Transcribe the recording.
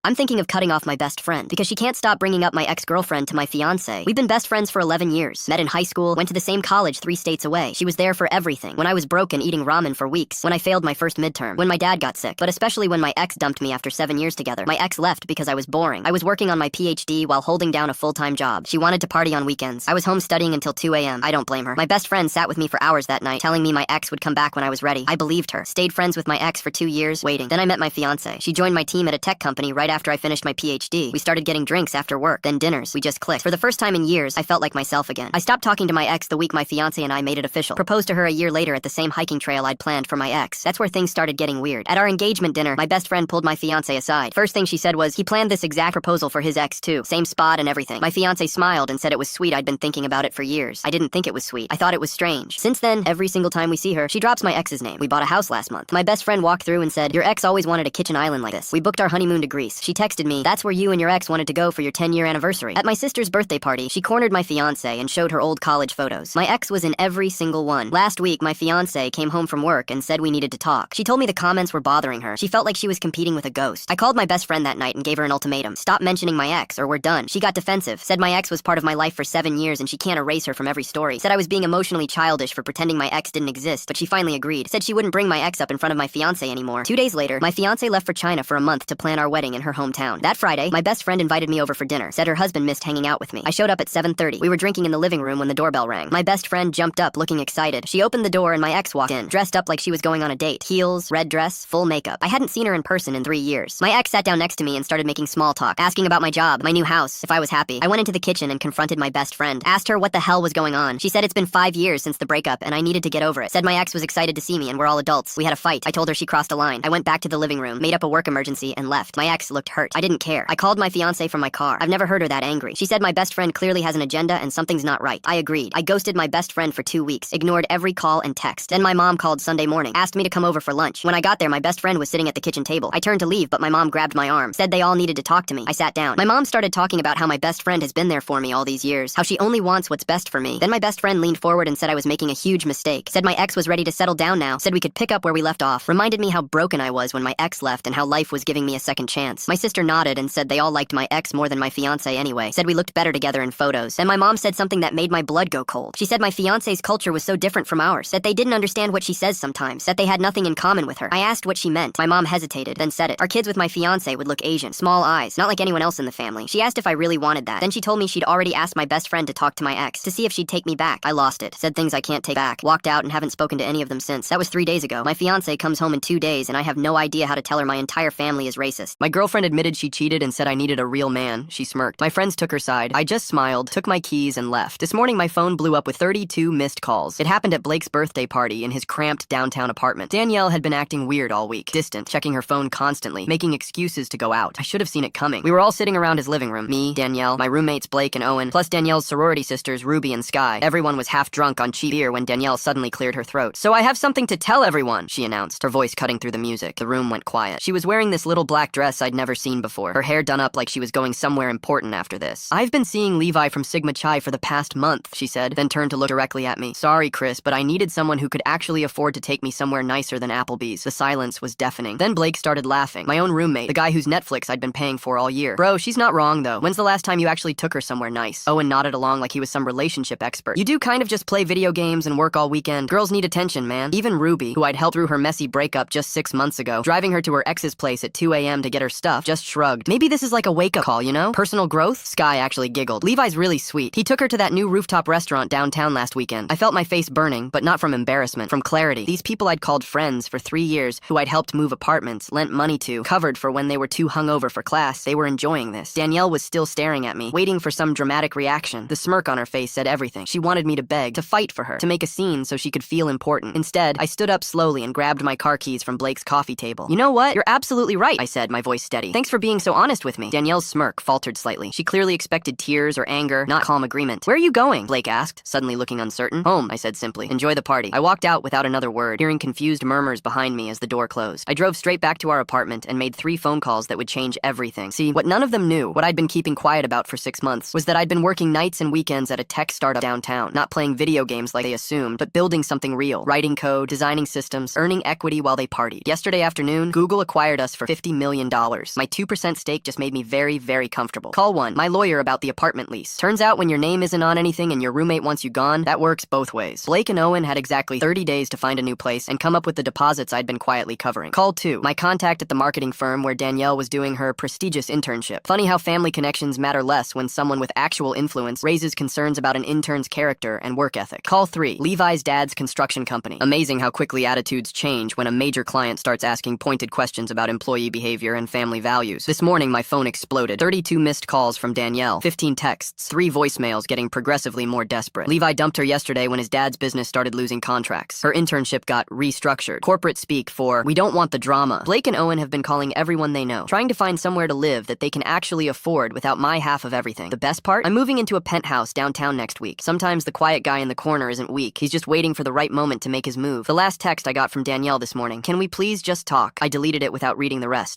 I'm thinking of cutting off my best friend because she can't stop bringing up my ex-girlfriend to my fiancé. We've been best friends for 11 years. Met in high school, went to the same college 3 states away. She was there for everything. When I was broken eating ramen for weeks. When I failed my first midterm. When my dad got sick. But especially when my ex dumped me after 7 years together. My ex left because I was boring. I was working on my PhD while holding down a full-time job. She wanted to party on weekends. I was home studying until 2 a.m. I don't blame her. My best friend sat with me for hours that night, telling me my ex would come back when I was ready. I believed her. Stayed friends with my ex for 2 years, waiting. Then I met my fiancé. She joined my team at a tech company right after I finished my PhD. We started getting drinks after work, then dinners. We just clicked. For the first time in years, I felt like myself again. I stopped talking to my ex the week my fiancé and I made it official. Proposed to her a year later at the same hiking trail I'd planned for my ex. That's where things started getting weird. At our engagement dinner, my best friend pulled my fiancé aside. First thing she said was, he planned this exact proposal for his ex too. Same spot and everything. My fiancé smiled and said it was sweet. I'd been thinking about it for years. I didn't think it was sweet. I thought it was strange. Since then, every single time we see her, she drops my ex's name. We bought a house last month. My best friend walked through and said, your ex always wanted a kitchen island like this. We booked our honeymoon to Greece. She texted me, that's where you and your ex wanted to go for your 10-year anniversary. At my sister's birthday party, she cornered my fiancé and showed her old college photos. My ex was in every single one. Last week, my fiancé came home from work and said we needed to talk. She told me the comments were bothering her. She felt like she was competing with a ghost. I called my best friend that night and gave her an ultimatum. Stop mentioning my ex or we're done. She got defensive, said my ex was part of my life for 7 years and she can't erase her from every story. Said I was being emotionally childish for pretending my ex didn't exist, but she finally agreed. Said she wouldn't bring my ex up in front of my fiancé anymore. 2 days later, my fiancé left for China for a month to plan our wedding in her hometown. That Friday, my best friend invited me over for dinner. Said her husband missed hanging out with me. I showed up at 7:30. We were drinking in the living room when the doorbell rang. My best friend jumped up looking excited. She opened the door and my ex walked in, dressed up like she was going on a date. Heels, red dress, full makeup. I hadn't seen her in person in 3 years. My ex sat down next to me and started making small talk, asking about my job, my new house, if I was happy. I went into the kitchen and confronted my best friend. Asked her what the hell was going on. She said it's been 5 years since the breakup and I needed to get over it. Said my ex was excited to see me and we're all adults. We had a fight. I told her she crossed a line. I went back to the living room, made up a work emergency and left. My ex looked hurt. I didn't care. I called my fiancé from my car. I've never heard her that angry. She said my best friend clearly has an agenda and something's not right. I agreed. I ghosted my best friend for 2 weeks, ignored every call and text. Then my mom called Sunday morning, asked me to come over for lunch. When I got there, my best friend was sitting at the kitchen table. I turned to leave, but my mom grabbed my arm, said they all needed to talk to me. I sat down. My mom started talking about how my best friend has been there for me all these years, how she only wants what's best for me. Then my best friend leaned forward and said I was making a huge mistake. Said my ex was ready to settle down now. Said we could pick up where we left off. Reminded me how broken I was when my ex left and how life was giving me a second chance. My sister nodded and said they all liked my ex more than my fiancé anyway. Said we looked better together in photos. And my mom said something that made my blood go cold. She said my fiancé's culture was so different from ours, that they didn't understand what she says sometimes, that they had nothing in common with her. I asked what she meant. My mom hesitated, then said it. Our kids with my fiancé would look Asian, small eyes, not like anyone else in the family. She asked if I really wanted that. Then she told me she'd already asked my best friend to talk to my ex, to see if she'd take me back. I lost it. Said things I can't take back. Walked out and haven't spoken to any of them since. That was 3 days ago. My fiancé comes home in 2 days and I have no idea how to tell her my entire family is racist. My girlfriend admitted she cheated and said I needed a real man. She smirked. My friends took her side. I just smiled, took my keys and left. This morning my phone blew up with 32 missed calls. It happened at Blake's birthday party in his cramped downtown apartment. Danielle had been acting weird all week, distant, checking her phone constantly, making excuses to go out. I should have seen it coming. We were all sitting around his living room. Me, Danielle, my roommates Blake and Owen, plus Danielle's sorority sisters Ruby and Sky. Everyone was half drunk on cheap beer when Danielle suddenly cleared her throat. So I have something to tell everyone, she announced, her voice cutting through the music. The room went quiet. She was wearing this little black dress I'd never seen before, her hair done up like she was going somewhere important after this. I've been seeing Levi from Sigma Chi for the past month, she said, then turned to look directly at me. Sorry, Chris, but I needed someone who could actually afford to take me somewhere nicer than Applebee's. The silence was deafening. Then Blake started laughing. My own roommate, the guy whose Netflix I'd been paying for all year. Bro, she's not wrong though. When's the last time you actually took her somewhere nice? Owen nodded along like he was some relationship expert. You do kind of just play video games and work all weekend. Girls need attention, man. Even Ruby, who I'd helped through her messy breakup just 6 months ago, driving her to her ex's place at 2 a.m. to get her stuff, just shrugged. Maybe this is like a wake-up call, you know? Personal growth? Sky actually giggled. Levi's really sweet. He took her to that new rooftop restaurant downtown last weekend. I felt my face burning, but not from embarrassment, from clarity. These people I'd called friends for 3 years, who I'd helped move apartments, lent money to, covered for when they were too hungover for class, they were enjoying this. Danielle was still staring at me, waiting for some dramatic reaction. The smirk on her face said everything. She wanted me to beg, to fight for her, to make a scene so she could feel important. Instead, I stood up slowly and grabbed my car keys from Blake's coffee table. You know what? You're absolutely right, I said, my voice steady. Thanks for being so honest with me. Danielle's smirk faltered slightly. She clearly expected tears or anger, not calm agreement. Where are you going? Blake asked, suddenly looking uncertain. Home, I said simply. Enjoy the party. I walked out without another word, hearing confused murmurs behind me as the door closed. I drove straight back to our apartment and made 3 phone calls that would change everything. See, what none of them knew, what I'd been keeping quiet about for 6 months, was that I'd been working nights and weekends at a tech startup downtown, not playing video games like they assumed, but building something real, writing code, designing systems, earning equity while they partied. Yesterday afternoon, Google acquired us for $50 million. $2. My 2% stake just made me very, very comfortable. Call 1. My lawyer about the apartment lease. Turns out when your name isn't on anything and your roommate wants you gone, that works both ways. Blake and Owen had exactly 30 days to find a new place and come up with the deposits I'd been quietly covering. Call 2. My contact at the marketing firm where Danielle was doing her prestigious internship. Funny how family connections matter less when someone with actual influence raises concerns about an intern's character and work ethic. Call 3. Levi's dad's construction company. Amazing how quickly attitudes change when a major client starts asking pointed questions about employee behavior and family values. This morning, my phone exploded. 32 missed calls from Danielle, 15 texts, 3 voicemails getting progressively more desperate. Levi dumped her yesterday when his dad's business started losing contracts. Her internship got restructured. Corporate speak for, we don't want the drama. Blake and Owen have been calling everyone they know, trying to find somewhere to live that they can actually afford without my half of everything. The best part? I'm moving into a penthouse downtown next week. Sometimes the quiet guy in the corner isn't weak. He's just waiting for the right moment to make his move. The last text I got from Danielle this morning, can we please just talk? I deleted it without reading the rest.